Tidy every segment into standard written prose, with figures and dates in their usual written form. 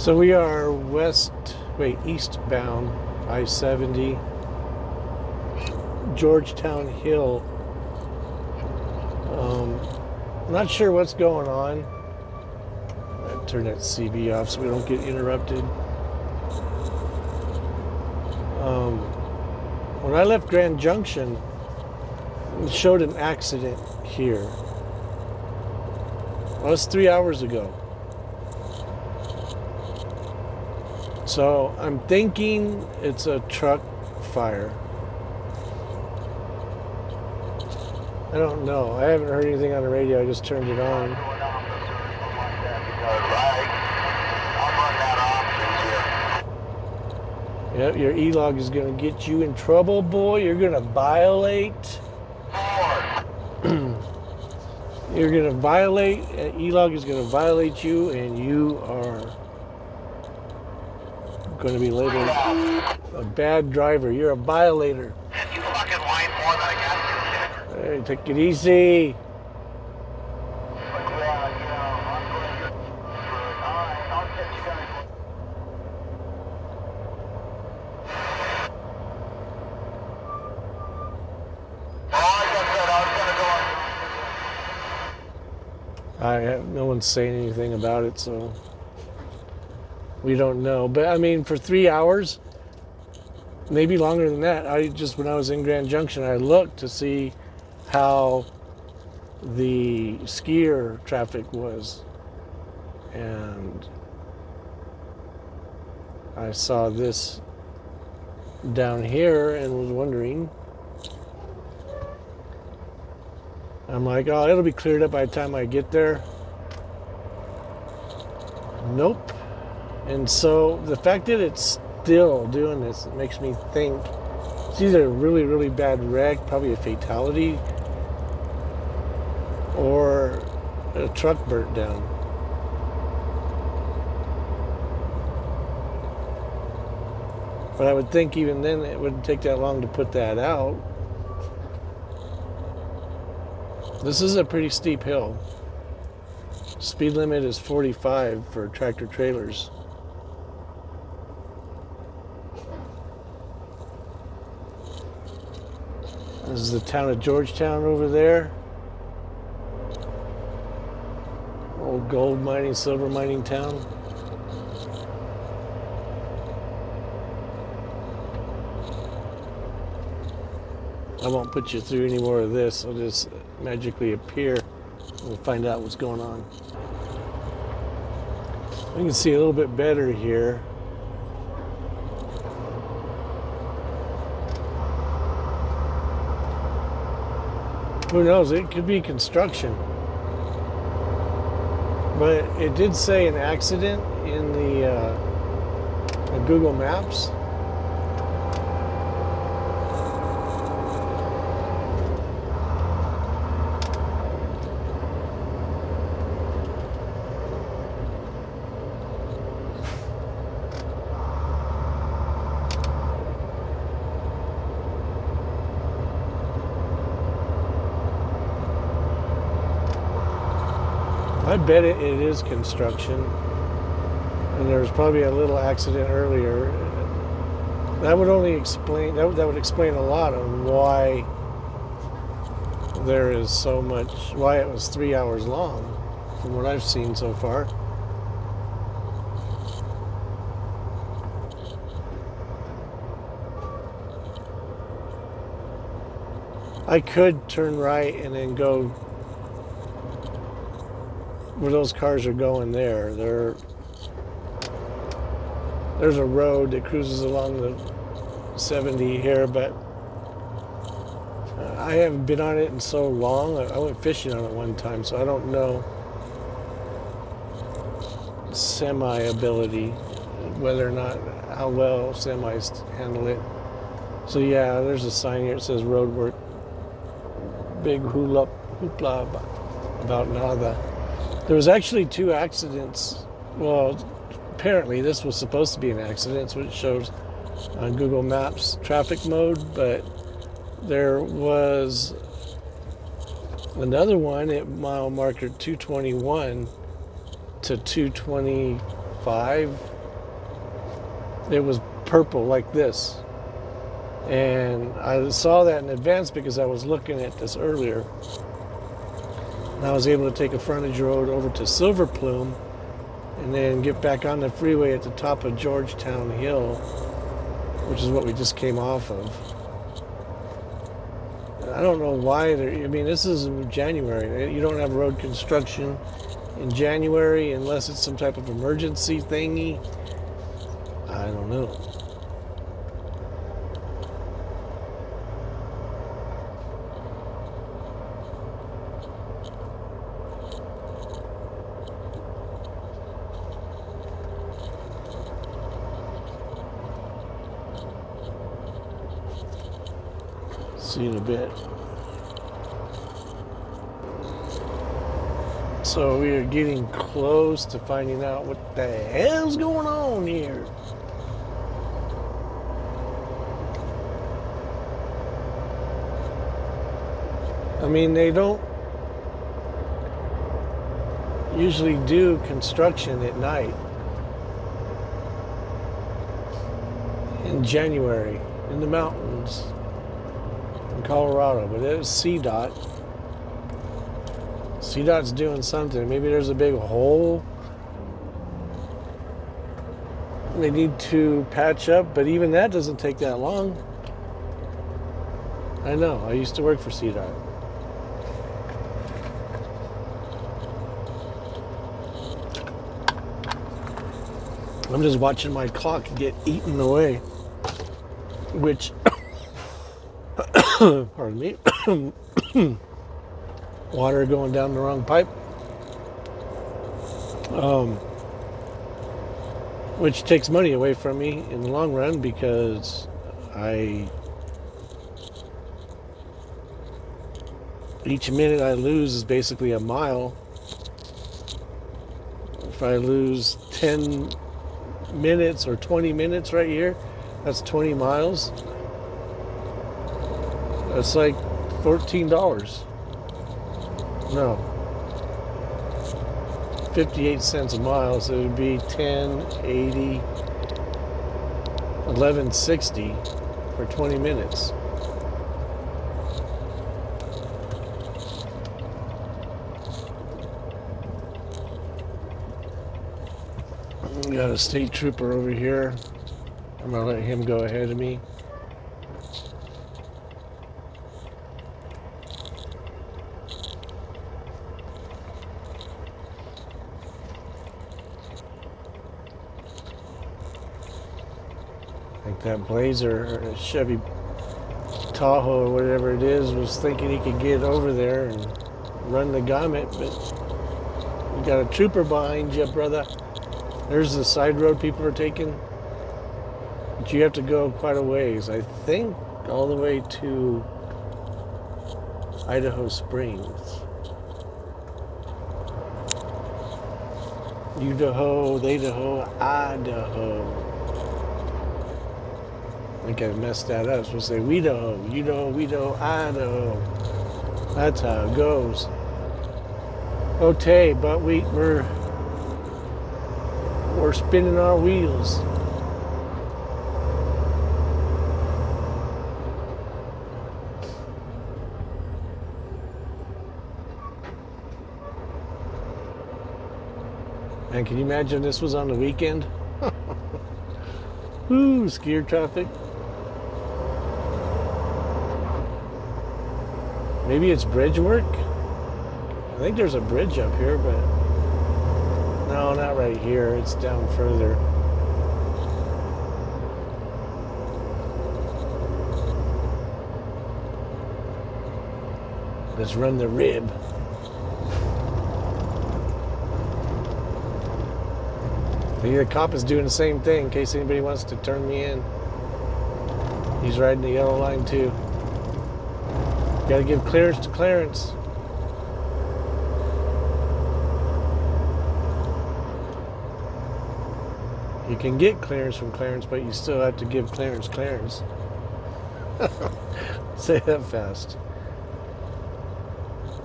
So we are eastbound I-70, Georgetown Hill. I'm not sure what's going on. I'll turn that CV off so we don't get interrupted. When I left Grand Junction, it showed an accident here. Well, it's 3 hours ago. So I'm thinking it's a truck fire. I don't know. I haven't heard anything on the radio. I just turned it on. Yep, your E-log is going to get you in trouble, boy. You're going to violate. You're going to violate. E-log is going to violate you, and you are going to be labeled a bad driver. You're a violator. You fucking whine more than I got to. Hey, take it easy. No one's saying anything about it, so we don't know. But I mean, for 3 hours, maybe longer than that. When I was in Grand Junction, I looked to see how the skier traffic was, and I saw this down here and was wondering. I'm like, oh, it'll be cleared up by the time I get there. Nope. And so the fact that it's still doing this, it makes me think it's either a really, really bad wreck, probably a fatality, or a truck burnt down. But I would think even then it wouldn't take that long to put that out. This is a pretty steep hill. Speed limit is 45 for tractor trailers. This is the town of Georgetown over there. Old gold mining, silver mining town. I won't put you through any more of this. I'll just magically appear and we'll find out what's going on. We can see a little bit better here. Who knows? It could be construction. But it did say an accident in the Google Maps. I bet it is construction, and there was probably a little accident earlier. That would only explain that would explain a lot on why there is so much, why it was 3 hours long, from what I've seen so far. I could turn right and then go where those cars are going there. There's a road that cruises along the 70 here, but I haven't been on it in so long. I went fishing on it one time, so I don't know semi-ability, whether or not, how well semis handle it. So yeah, there's a sign here that says road work. Big hoopla about nada. There was actually 2 accidents. Well, apparently this was supposed to be an accident. That's what it shows on Google Maps traffic mode. But there was another one at mile marker 221 to 225 It was purple like this. And I saw that in advance because I was looking at this earlier. And I was able to take a frontage road over to Silver Plume and then get back on the freeway at the top of Georgetown Hill, which is what we just came off of. I don't know why. I mean, this is in January. You don't have road construction in January unless it's some type of emergency thingy. I don't know. See you in a bit. So we are getting close to finding out what the hell's going on here. I mean, they don't usually do construction at night in January in the mountains in Colorado, but it's CDOT. CDOT's doing something. Maybe there's a big hole they need to patch up, but even that doesn't take that long. I know, I used to work for CDOT. I'm just watching my clock get eaten away, which, pardon me, water going down the wrong pipe, which takes money away from me in the long run because each minute I lose is basically a mile. If I lose 10 minutes or 20 minutes right here, that's 20 miles. That's like $14. No, 58 cents a mile, so it would be 10.80, 11.60 for 20 minutes. We got a state trooper over here. I'm gonna let him go ahead of me. I think that Blazer or Chevy Tahoe or whatever it is was thinking he could get over there and run the gamut, but you got a trooper behind you, brother. There's the side road people are taking, but you have to go quite a ways. I think all the way to Idaho Springs. Idaho, Idaho. I think I messed that up. I'm supposed to say Idaho, Idaho. That's how it goes. Okay, but we're spinning our wheels. And can you imagine this was on the weekend? Ooh, skier traffic. Maybe it's bridge work? I think there's a bridge up here, but no, not right here. It's down further. Let's run the rib. Maybe the cop is doing the same thing in case anybody wants to turn me in. He's riding the yellow line too. Gotta give clearance to Clarence. You can get clearance from Clarence, but you still have to give Clarence clearance. Say that fast.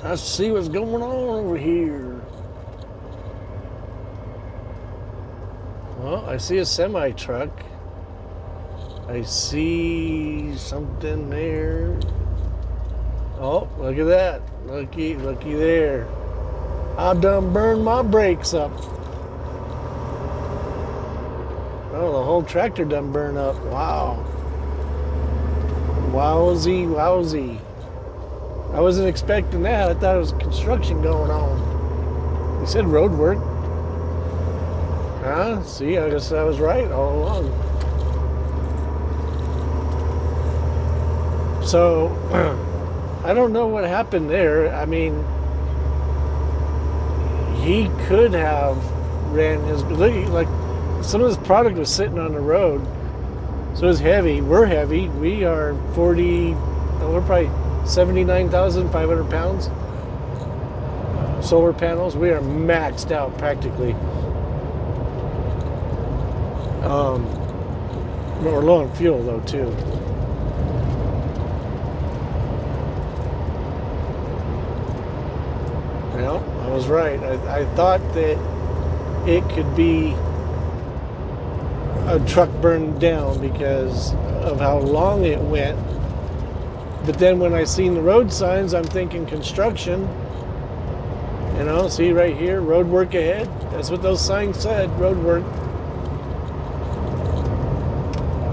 I see what's going on over here. Well, I see a semi truck. I see something there. Oh, look at that. Looky there. I done burned my brakes up. Oh, the whole tractor done burned up. Wow. Wowzy. I wasn't expecting that. I thought it was construction going on. You said road work. Huh? See, I guess I was right all along. So, I don't know what happened there. I mean, he could have ran his, like, some of this product was sitting on the road. So it was heavy. We're heavy. We are we're probably 79,500 pounds. Solar panels. We are maxed out practically. We're low on fuel though too. Well, I was right. I thought that it could be a truck burned down because of how long it went. But then when I seen the road signs, I'm thinking construction. You know, see right here, road work ahead. That's what those signs said, road work.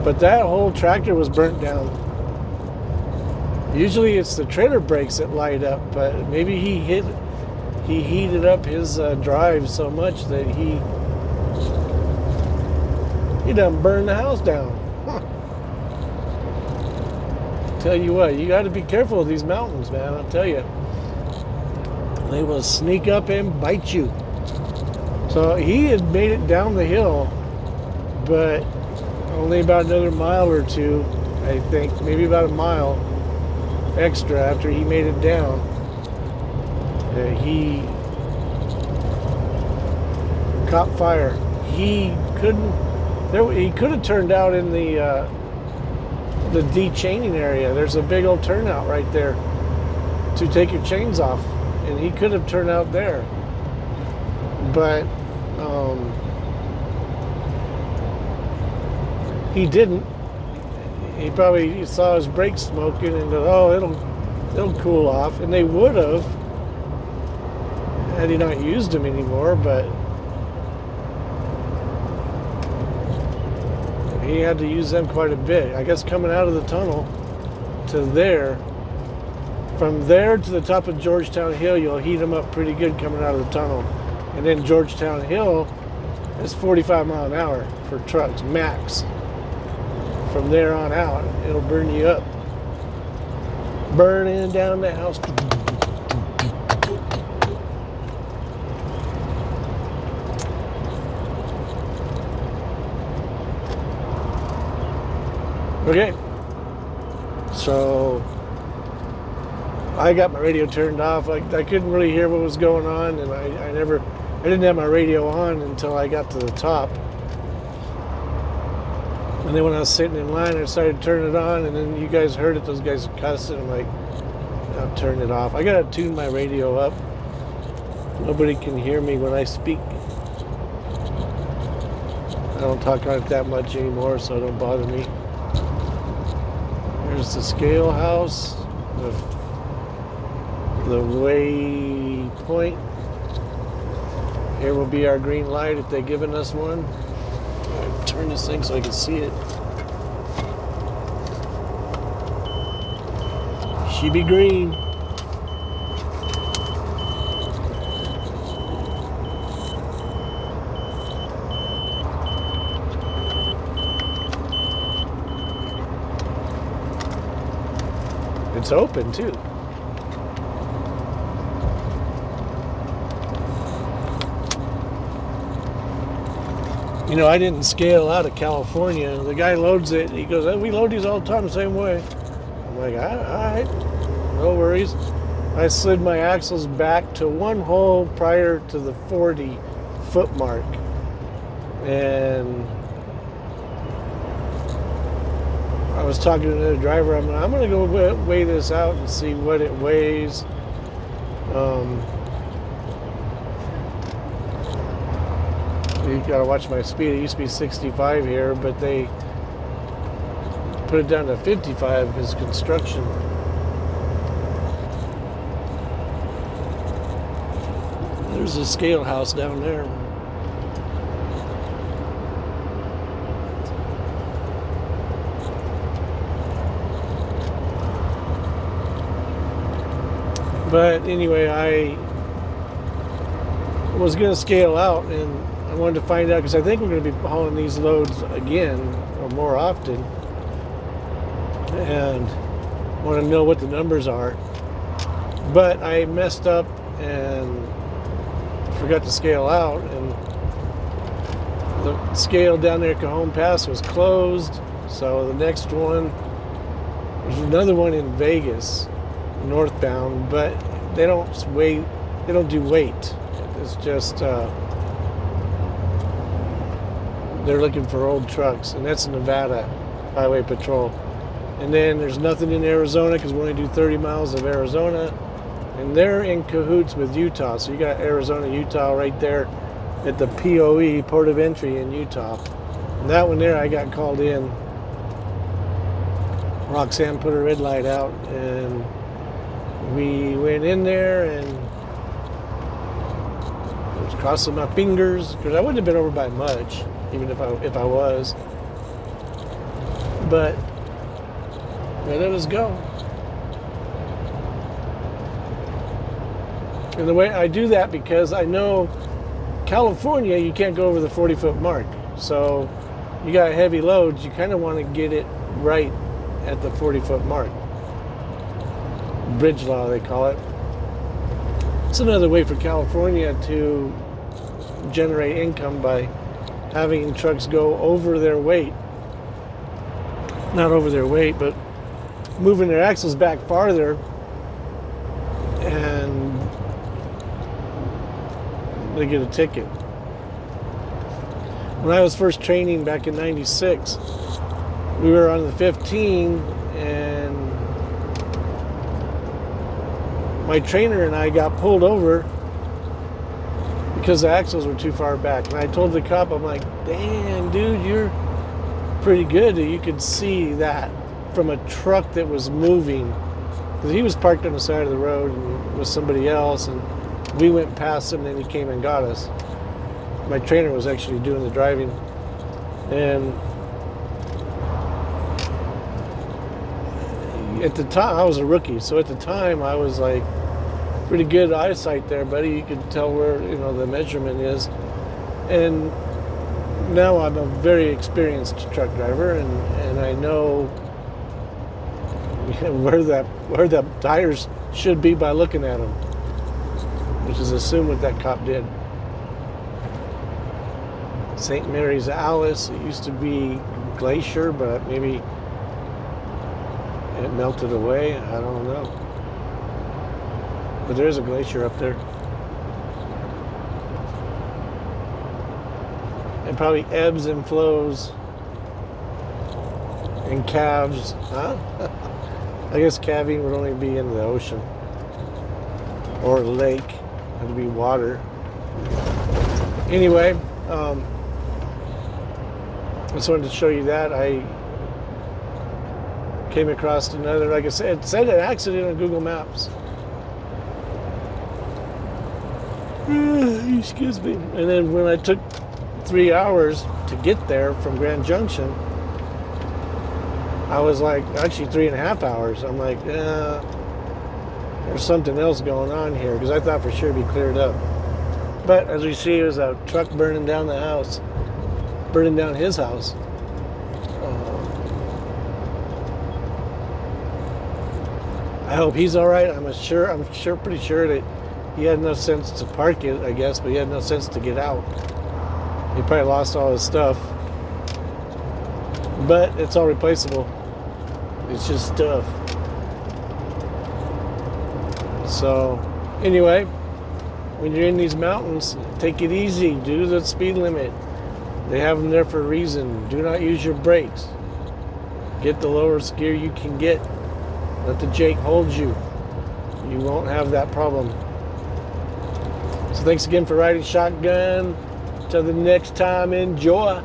But that whole tractor was burnt down. Usually it's the trailer brakes that light up, but maybe he heated up his drive so much that he done burned the house down. Huh. Tell you what, you got to be careful of these mountains, man. I'll tell you, they will sneak up and bite you. So he had made it down the hill, but only about another mile or two, I think, maybe about a mile extra after he made it down. He caught fire. He could have turned out in the de-chaining area. There's a big old turnout right there to take your chains off, and he could have turned out there. But he didn't. He probably saw his brakes smoking and goes, "Oh, it'll cool off," and they would have had he not used them anymore. But he had to use them quite a bit. I guess coming out of the tunnel to there, from there to the top of Georgetown Hill, you'll heat them up pretty good coming out of the tunnel. And then Georgetown Hill is 45 mile an hour for trucks, max. From there on out, it'll burn you up. Burning down the house. Okay, so I got my radio turned off. I couldn't really hear what was going on, and I didn't have my radio on until I got to the top. And then when I was sitting in line, I started turning it on, and then you guys heard it. Those guys cussing. I'm like, I'll turn it off. I gotta tune my radio up. Nobody can hear me when I speak. I don't talk on it that much anymore, so it don't bother me. There's the scale house, the waypoint. Here will be our green light if they've given us one. I'll turn this thing so I can see it. She be green. It's open too. You know, I didn't scale out of California. The guy loads it. He goes, "We load these all the time the same way." I'm like, all right, no worries. I slid my axles back to one hole prior to the 40 foot mark. And I was talking to another driver. I'm going to go weigh this out and see what it weighs. You got to watch my speed. It used to be 65 here, but they put it down to 55 because construction. There's a scale house down there. But anyway, I was going to scale out, and I wanted to find out, because I think we're going to be hauling these loads again or more often, and want to know what the numbers are. But I messed up and forgot to scale out, and the scale down there at Cajon Pass was closed. So the next one, there's another one in Vegas, northbound, but they don't weigh, they don't do weight. It's just they're looking for old trucks, and that's Nevada Highway Patrol. And then there's nothing in Arizona because we only do 30 miles of Arizona, and they're in cahoots with Utah. So you got Arizona, Utah right there at the POE, Port of Entry in Utah. And that one there, I got called in. Roxanne put her red light out, and we went in there, and I was crossing my fingers because I wouldn't have been over by much, even if I was. But they let us go. And the way I do that, because I know California, you can't go over the 40-foot mark. So you got heavy loads, you kind of want to get it right at the 40-foot mark. Bridge law, they call it. It's another way for California to generate income by having trucks go over their weight. Not over their weight, but moving their axles back farther, and they get a ticket. When I was first training back in '96, we were on the 15, and my trainer and I got pulled over because the axles were too far back. And I told the cop, I'm like, "Damn, dude, you're pretty good. You could see that from a truck that was moving." Because he was parked on the side of the road and with somebody else, and we went past him, and then he came and got us. My trainer was actually doing the driving. And at the time, I was a rookie, so at the time I was like, pretty good eyesight there, buddy. You could tell where, the measurement is. And now I'm a very experienced truck driver, and I know where the tires should be by looking at them, which is assume what that cop did. St. Mary's Alice, it used to be Glacier, but maybe it melted away. I don't know. But there's a glacier up there. It probably ebbs and flows and calves, huh? I guess calving would only be in the ocean or lake. It would be water. Anyway, I just wanted to show you that. I came across another, like I said, it said an accident on Google Maps. Excuse me. And then when I took 3 hours to get there from Grand Junction, I was like, actually 3.5 hours. I'm like, there's something else going on here, because I thought for sure it'd be cleared up. But as we see, there's a truck burning down the house, burning down his house. I hope he's all right. I'm pretty sure that he had enough sense to park it, I guess, but he had no sense to get out. He probably lost all his stuff. But it's all replaceable. It's just stuff. So, anyway, when you're in these mountains, take it easy. Do the speed limit. They have them there for a reason. Do not use your brakes. Get the lowest gear you can get. Let the Jake hold you. You won't have that problem. So thanks again for riding shotgun. Till the next time, enjoy.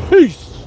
Peace.